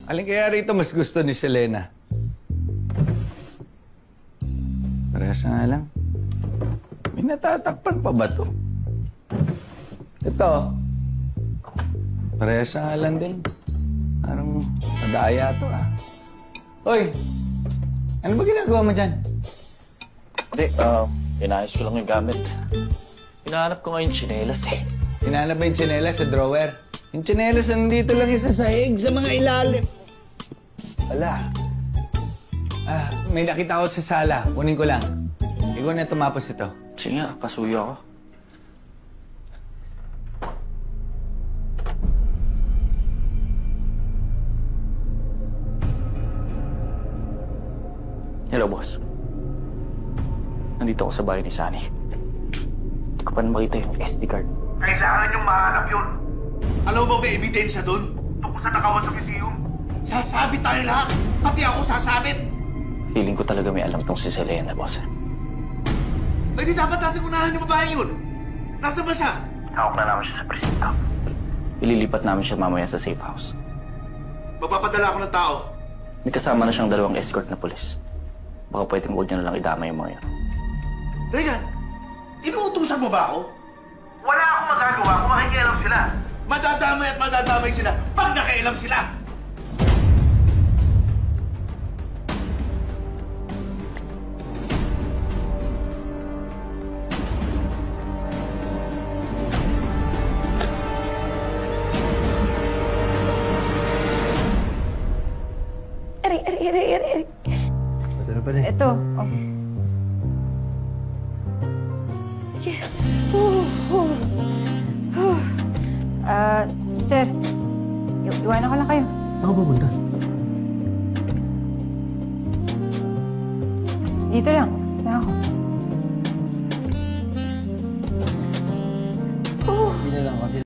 Alin kaya rito mas gusto ni Selena? Parehas nga lang. May natatakpan pa ba to? Ito. Parehas nga lang din. Parang nadaya to ah. Hoy! Ano ba ginagawa mo dyan? Hindi, inayos ko lang yung gamit. Hinahanap ko ngayon tsinelas eh. Hinanap ba yung tsinelas sa drawer? Yung tsinelas nandito lang isa sa sahig sa mga ilalim. Wala. May nakita ko sa sala. Kunin ko lang. Ikaw na tumapos ito. Sige nga, pasuyo ako. Hello, boss. Nandito ako sa bahay ni Sunny. Hindi ko pa makita yung SD card. Kailangan yung mahanap yun. Alam mo ba may ebidensya doon? Tungkol sa nakawan sa museum? Sasabit tayo lahat. Pati ako sasabit. Feeling ko talaga may alam tong si Selena, boss. Eh di dapat natin unahan yung babae yun. Nasaan ba siya? Hawak na namin siya sa presinto. Ililipat namin siya mamaya sa safe house. Magpapadala ako ng tao. May kasama na siyang 2 escort na pulis. Baka pwedeng huwag niya na lang idama yung mga yun. Regan, inuutusan mo ba ako? Wala akong magagawa kung makikialam sila. Madadamay at madadamay sila pag nakailam sila. Ari. Ano pa rin? Ito. Oh. Yeah. Sir, iwanan ko lang kayo. Saan ka pupunta? Dito lang. Saan ako?